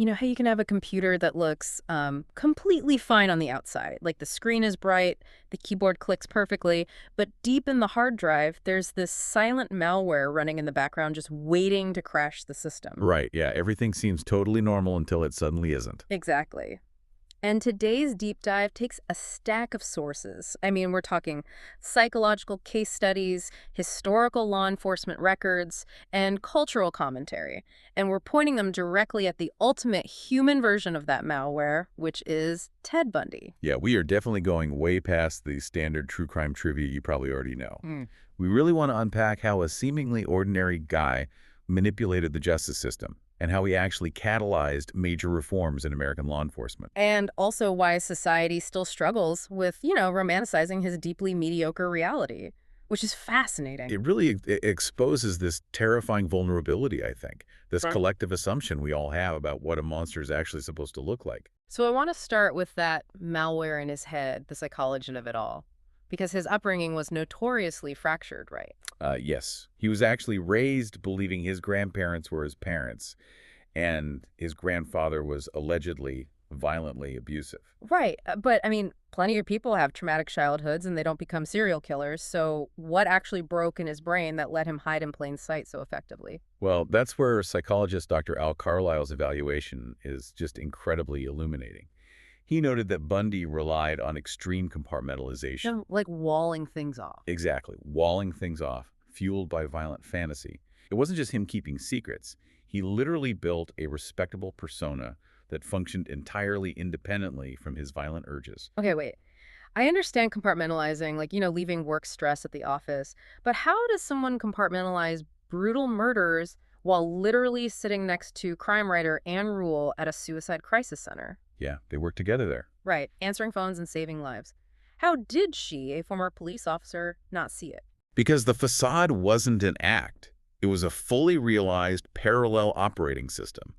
You know how you can have a computer that looks completely fine on the outside, like the screen is bright, the keyboard clicks perfectly, but deep in the hard drive, there's this silent malware running in the background just waiting to crash the system. Right, yeah, everything seems totally normal until it suddenly isn't. Exactly. And today's deep dive takes a stack of sources. I mean, we're talking psychological case studies, historical law enforcement records, and cultural commentary. And we're pointing them directly at the ultimate human version of that malware, which is Ted Bundy. Yeah, we are definitely going way past the standard true crime trivia you probably already know. Mm. We really want to unpack how a seemingly ordinary guy manipulated the justice system and how he actually catalyzed major reforms in American law enforcement. And also why society still struggles with, romanticizing his deeply mediocre reality, which is fascinating. It really exposes this terrifying vulnerability, I think, this Right. collective assumption we all have about what a monster is actually supposed to look like. So I want to start with that malware in his head, the psychology of it all, because his upbringing was notoriously fractured, right? Yes, he was actually raised believing his grandparents were his parents, and his grandfather was allegedly violently abusive. Right. But I mean, plenty of people have traumatic childhoods and they don't become serial killers. So what actually broke in his brain that let him hide in plain sight so effectively? Well, that's where psychologist Dr. Al Carlisle's evaluation is just incredibly illuminating. He noted that Bundy relied on extreme compartmentalization. Like walling things off. Exactly, walling things off, fueled by violent fantasy. It wasn't just him keeping secrets. He literally built a respectable persona that functioned entirely independently from his violent urges. Okay, wait. I understand compartmentalizing, like, leaving work stress at the office. But how does someone compartmentalize brutal murders while literally sitting next to crime writer Anne Rule at a suicide crisis center? Yeah, they worked together there. Right, answering phones and saving lives. How did she, a former police officer, not see it? Because the facade wasn't an act. It was a fully realized parallel operating system.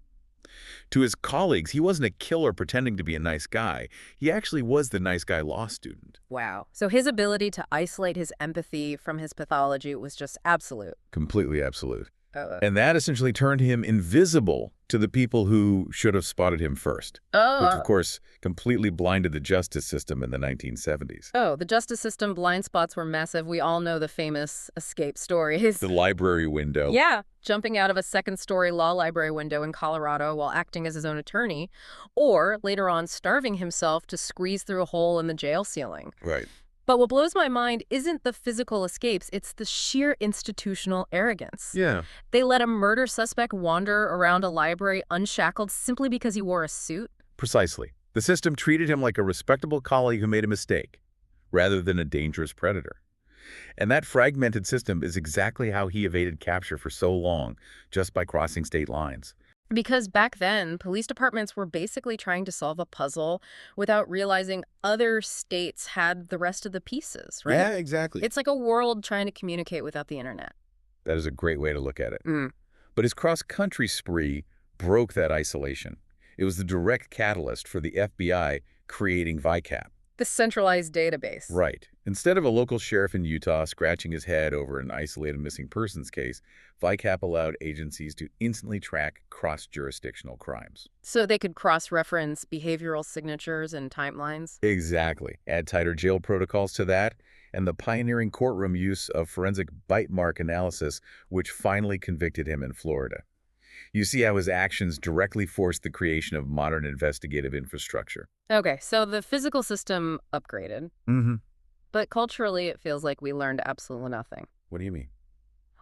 To his colleagues, he wasn't a killer pretending to be a nice guy. He actually was the nice guy law student. Wow. So his ability to isolate his empathy from his pathology was just absolute. Completely absolute. Uh, And that essentially turned him invisible to the people who should have spotted him first, which, of course, completely blinded the justice system in the 1970s. Oh, the justice system blind spots were massive. We all know the famous escape stories. The library window. Yeah, jumping out of a second-story law library window in Colorado while acting as his own attorney, or later on starving himself to squeeze through a hole in the jail ceiling. Right. But what blows my mind isn't the physical escapes, it's the sheer institutional arrogance. Yeah. They let a murder suspect wander around a library unshackled simply because he wore a suit? Precisely. The system treated him like a respectable colleague who made a mistake, rather than a dangerous predator. And that fragmented system is exactly how he evaded capture for so long, just by crossing state lines. Because back then, police departments were basically trying to solve a puzzle without realizing other states had the rest of the pieces, right? Yeah, exactly. It's like a world trying to communicate without the internet. That is a great way to look at it. Mm. But his cross-country spree broke that isolation. It was the direct catalyst for the FBI creating VICAP. The centralized database. Right. Instead of a local sheriff in Utah scratching his head over an isolated missing persons case, VICAP allowed agencies to instantly track cross-jurisdictional crimes. So they could cross-reference behavioral signatures and timelines. Exactly. Add tighter jail protocols to that, and the pioneering courtroom use of forensic bite mark analysis, which finally convicted him in Florida. You see how his actions directly forced the creation of modern investigative infrastructure. Okay, so the physical system upgraded, Mm-hmm. but culturally it feels like we learned absolutely nothing. What do you mean?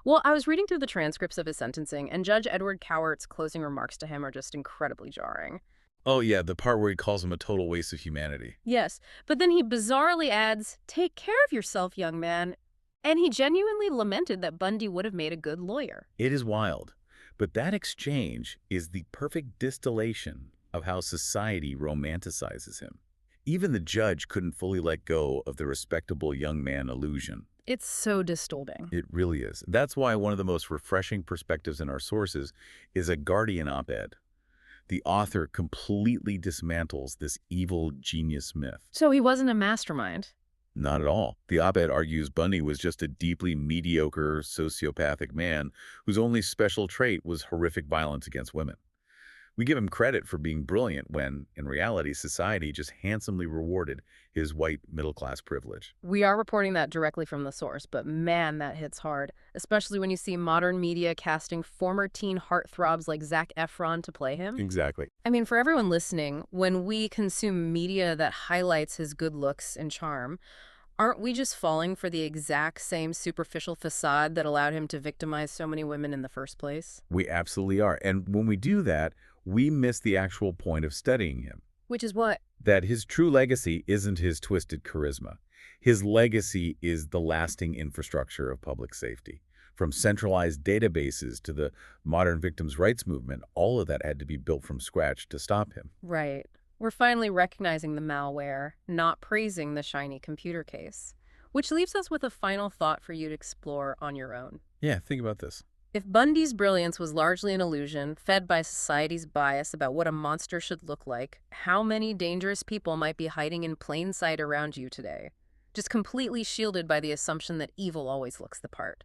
Well, I was reading through the transcripts of his sentencing, and Judge Edward Cowart's closing remarks to him are just incredibly jarring. Oh, yeah, the part where he calls him a total waste of humanity. Yes, but then he bizarrely adds, "Take care of yourself, young man." And he genuinely lamented that Bundy would have made a good lawyer. It is wild. But that exchange is the perfect distillation of how society romanticizes him. Even the judge couldn't fully let go of the respectable young man illusion. It's so disturbing. It really is. That's why one of the most refreshing perspectives in our sources is a Guardian op-ed. The author completely dismantles this evil genius myth. So he wasn't a mastermind. Not at all. The op-ed argues Bundy was just a deeply mediocre, sociopathic man whose only special trait was horrific violence against women. We give him credit for being brilliant when, in reality, society just handsomely rewarded his white middle-class privilege. We are reporting that directly from the source, but man, that hits hard, especially when you see modern media casting former teen heartthrobs like Zac Efron to play him. Exactly. I mean, for everyone listening, when we consume media that highlights his good looks and charm, aren't we just falling for the exact same superficial facade that allowed him to victimize so many women in the first place? We absolutely are. And when we do that, we miss the actual point of studying him. Which is what? That his true legacy isn't his twisted charisma. His legacy is the lasting infrastructure of public safety. From centralized databases to the modern victims' rights movement, all of that had to be built from scratch to stop him. Right. We're finally recognizing the malware, not praising the shiny computer case. Which leaves us with a final thought for you to explore on your own. Yeah, think about this. If Bundy's brilliance was largely an illusion, fed by society's bias about what a monster should look like, how many dangerous people might be hiding in plain sight around you today? Just completely shielded by the assumption that evil always looks the part.